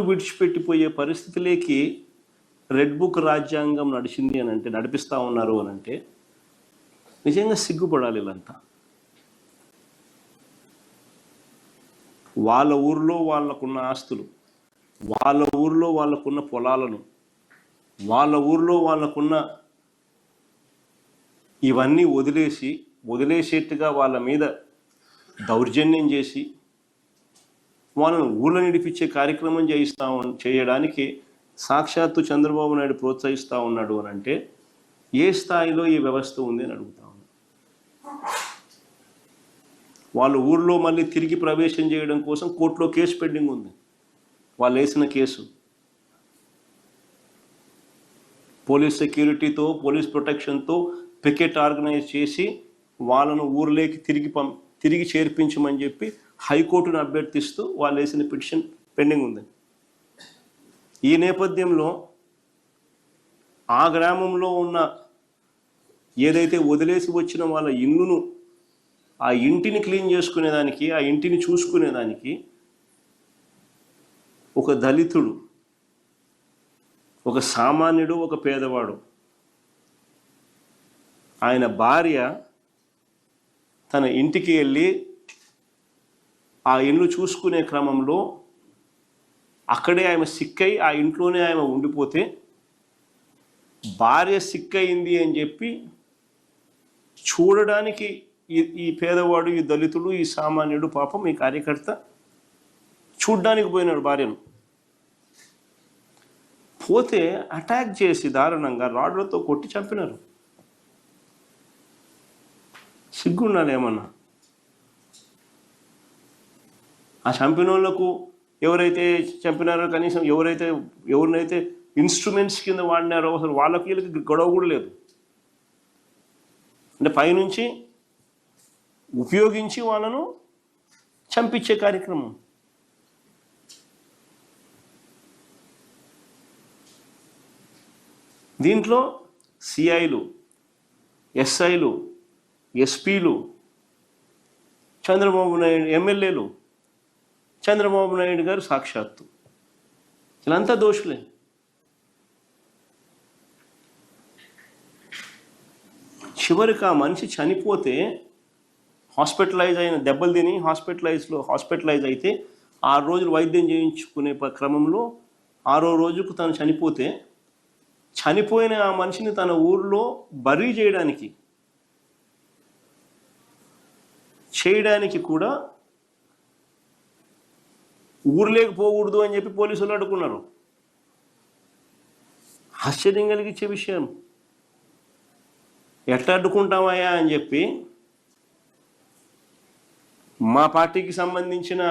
విడిచిపెట్టిపోయే పరిస్థితిలోకి red book రాజ్యాంగం నడిచింది అని అంటే, నడిపిస్తూ ఉన్నారు అని అంటే నిజంగా సిగ్గుపడాలి వీళ్ళంతా. వాళ్ళ ఊర్లో వాళ్ళకున్న ఆస్తులు, వాళ్ళ ఊర్లో వాళ్ళకున్న పొలాలను, వాళ్ళ ఊర్లో వాళ్ళకున్న ఇవన్నీ వదిలేసేట్టుగా వాళ్ళ మీద దౌర్జన్యం చేసి వాళ్ళను ఊళ్ళో నడిపించే కార్యక్రమం చేయడానికి సాక్షాత్తు చంద్రబాబు నాయుడు ప్రోత్సహిస్తూ ఉన్నాడు అని అంటే ఏ స్థాయిలో ఈ వ్యవస్థ ఉంది అని అడుగుతా ఉన్నాను. వాళ్ళు ఊర్లో మళ్ళీ తిరిగి ప్రవేశం చేయడం కోసం కోర్టులో కేసు పెండింగ్ ఉంది. వాళ్ళు వేసిన కేసు పోలీస్ సెక్యూరిటీతో, పోలీస్ ప్రొటెక్షన్తో పికెట్ ఆర్గనైజ్ చేసి వాళ్ళను ఊర్లోకి తిరిగి చేర్పించమని చెప్పి హైకోర్టును అభ్యర్థిస్తూ వాళ్ళు వేసిన పిటిషన్ పెండింగ్ ఉంది. ఈ నేపథ్యంలో ఆ గ్రామంలో ఉన్న ఏదైతే వదిలేసి వచ్చిన వాళ్ళ ఇల్లును, ఆ ఇంటిని క్లీన్ చేసుకునేదానికి, ఆ ఇంటిని చూసుకునేదానికి ఒక దళితుడు, ఒక సామాన్యుడు, ఒక పేదవాడు, ఆయన భార్య తన ఇంటికి వెళ్ళి ఆ ఇల్లు చూసుకునే క్రమంలో అక్కడే ఆమె సిక్కై ఆ ఇంట్లోనే ఆమె ఉండిపోతే భార్య సిక్కయింది అని చెప్పి చూడడానికి ఈ పేదవాడు, ఈ దళితుడు, ఈ సామాన్యుడు, పాపం ఈ కార్యకర్త చూడ్డానికి పోయినాడు భార్యను. పోతే అటాక్ చేసి దారుణంగా రాడ్లతో కొట్టి చంపినారు. సిగ్గుండాలి ఏమన్నా. ఆ చంపిన వాళ్ళకు ఎవరైతే చంపినారో, కనీసం ఎవరినైతే ఇన్స్ట్రుమెంట్స్ కింద వాడినారో అసలు వాళ్ళకి వీళ్ళకి గొడవ కూడా లేదు. అంటే పైనుంచి ఉపయోగించి వాళ్ళను చంపించే కార్యక్రమం. దీంట్లో సిఐలు, ఎస్ఐలు, ఎస్పీలు, చంద్రబాబు నాయుడు ఎమ్మెల్యేలు, చంద్రబాబు నాయుడు గారు సాక్షాత్తు, వీళ్ళంతా దోషులే. చివరికి ఆ మనిషి చనిపోతే దెబ్బలు తిని హాస్పిటలైజ్ అయితే 6 రోజులు వైద్యం చేయించుకునే క్రమంలో 6వ రోజుకు తను చనిపోతే, చనిపోయిన ఆ మనిషిని తన ఊర్లో బరీ చేయడానికి కూడా ఊర్లోకి పోకూడదు అని చెప్పి పోలీసులు అడ్డుకున్నారు. ఆశ్చర్యం కలిగించే విషయం. ఎట్లా అడ్డుకుంటామయ్యా అని చెప్పి మా పార్టీకి సంబంధించిన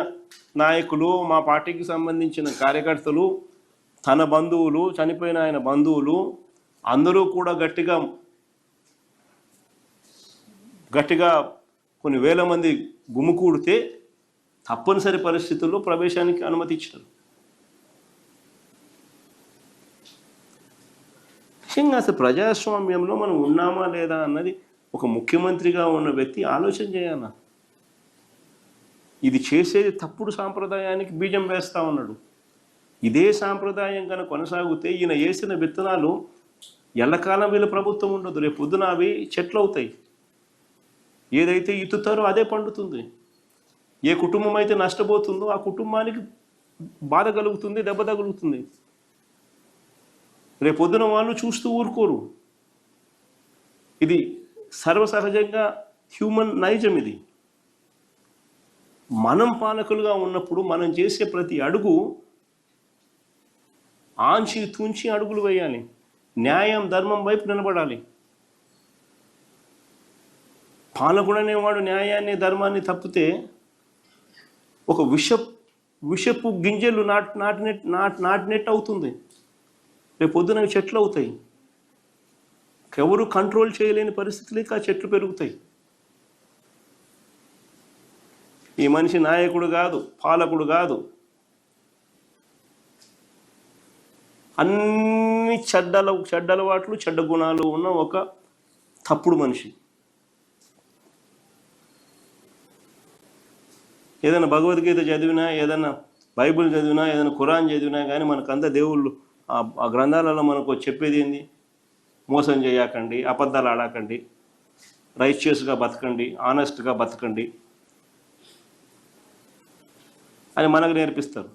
నాయకులు, మా పార్టీకి సంబంధించిన కార్యకర్తలు, తన బంధువులు, చనిపోయిన ఆయన బంధువులు అందరూ కూడా గట్టిగా కొన్ని వేల మంది గుమికూడితే తప్పనిసరి పరిస్థితుల్లో ప్రవేశానికి అనుమతి ఇచ్చారు. నిజంగా అసలు ప్రజాస్వామ్యంలో మనం ఉన్నామా లేదా అన్నది ఒక ముఖ్యమంత్రిగా ఉన్న వ్యక్తి ఆలోచన చేయాలా. ఇది చేసేది తప్పుడు సాంప్రదాయానికి బీజం వేస్తూ ఉన్నాడు. ఇదే సాంప్రదాయం కనుక కొనసాగితే ఈయన వేసిన విత్తనాలు ఎల్లకాలం వీళ్ళ ప్రభుత్వం ఉండదు. రేపు పొద్దున అవి చెట్లు అవుతాయి. ఏదైతే ఇత్తుతారో అదే పండుతుంది. ఏ కుటుంబం అయితే నష్టపోతుందో ఆ కుటుంబానికి బాధ కలుగుతుంది, దెబ్బ తగులుతుంది. రేపు పొద్దున వాళ్ళు చూస్తూ ఊరుకోరు. ఇది సర్వసహజంగా హ్యూమన్ నైజం. ఇది మనం పాలకులుగా ఉన్నప్పుడు మనం చేసే ప్రతి అడుగు ఆంచి తుంచి అడుగులు వేయాలి. న్యాయం, ధర్మం వైపు నిలబడాలి. పాలకుడు అనేవాడు న్యాయాన్ని, ధర్మాన్ని తప్పితే ఒక విషపు గింజలు నాటినట్టు అవుతుంది. రేపు పొద్దున చెట్లు అవుతాయి. ఎవరు కంట్రోల్ చేయలేని పరిస్థితులకి ఆ చెట్లు పెరుగుతాయి. ఈ మనిషి నాయకుడు కాదు, పాలకుడు కాదు. అన్ని చెడ్డలవాట్లు, చెడ్డ గుణాలు ఉన్న ఒక తప్పుడు మనిషి. ఏదైనా భగవద్గీత చదివినా, ఏదైనా బైబిల్ చదివినా ఏదైనా ఖురాన్ చదివినా కానీ మనకంతా దేవుళ్ళు ఆ గ్రంథాలలో మనకు చెప్పేది ఏంది? మోసం చేయకండి, అబద్ధాలు ఆడకండి, రైచియస్గా బతకండి, ఆనెస్ట్గా బతకండి అని మనకు నేర్పిస్తారు.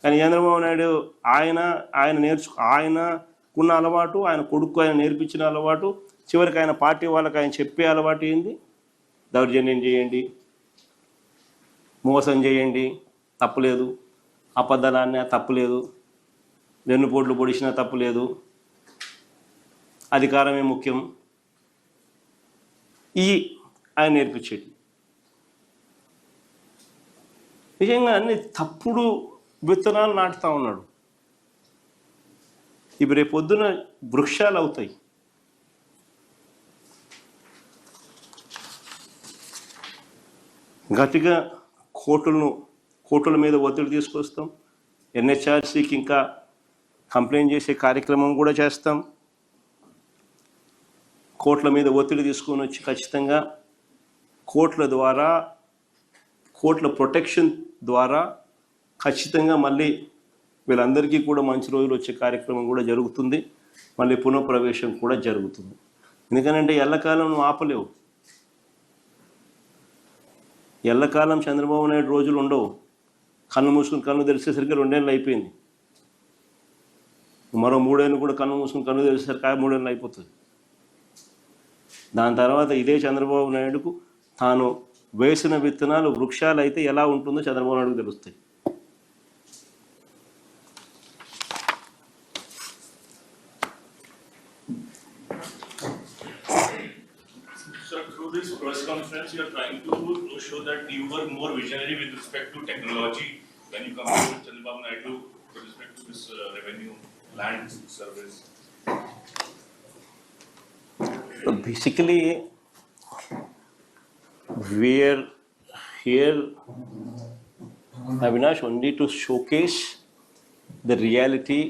కానీ చంద్రబాబు నాయుడు ఆయనకున్న అలవాటు, ఆయన కొడుకు ఆయన నేర్పించిన అలవాటు, చివరికి ఆయన పార్టీ వాళ్ళకి ఆయన చెప్పే అలవాటు ఏంది? దౌర్జన్యం చేయండి, మోసం చేయండి, తప్పులేదు, అబద్ధాలన్నా తప్పులేదు, వెన్నుపోట్లు పొడిచినా తప్పులేదు, అధికారమే ముఖ్యం, ఆయన నేర్పించేది. నిజంగా అన్ని తప్పుడు విత్తనాలు నాటుతూ ఉన్నాడు. ఇవి రేపొద్దున వృక్షాలు అవుతాయి. గట్టిగా కోర్టుల మీద ఒత్తిడి తీసుకొస్తాం. ఎన్హెచ్ఆర్సీకి ఇంకా కంప్లైంట్ చేసే కార్యక్రమం కూడా చేస్తాం. కోర్టుల మీద ఒత్తిడి తీసుకొని వచ్చి ఖచ్చితంగా కోర్టుల ప్రొటెక్షన్ ద్వారా ఖచ్చితంగా మళ్ళీ వీళ్ళందరికీ కూడా మంచి రోజులు వచ్చే కార్యక్రమం కూడా జరుగుతుంది. మళ్ళీ పునఃప్రవేశం కూడా జరుగుతుంది. ఎందుకనంటే ఎల్లకాలం నువ్వు ఆపలేవు. ఎల్లకాలం చంద్రబాబు నాయుడు రోజులు ఉండవు. కన్ను మూసుకుని కన్ను తెరిచేసరికి 2 ఏళ్ళు అయిపోయింది. మరో 3 ఏళ్ళు కూడా కన్ను మూసుకుని కన్ను తెరిచేసరికి 3 ఏళ్ళు అయిపోతుంది. దాని తర్వాత ఇదే చంద్రబాబు నాయుడుకు తాను వేసిన విత్తనాలు వృక్షాలు అయితే ఎలా ఉంటుందో చంద్రబాబు నాయుడుకు తెలుస్తాయి. Through this press conference, you are trying to show that you were more visionary with respect to technology when you compare with Chandrababu Naidu with respect to this revenue land service. So basically, we are here, Avinash, only to showcase the reality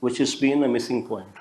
which has been a missing point.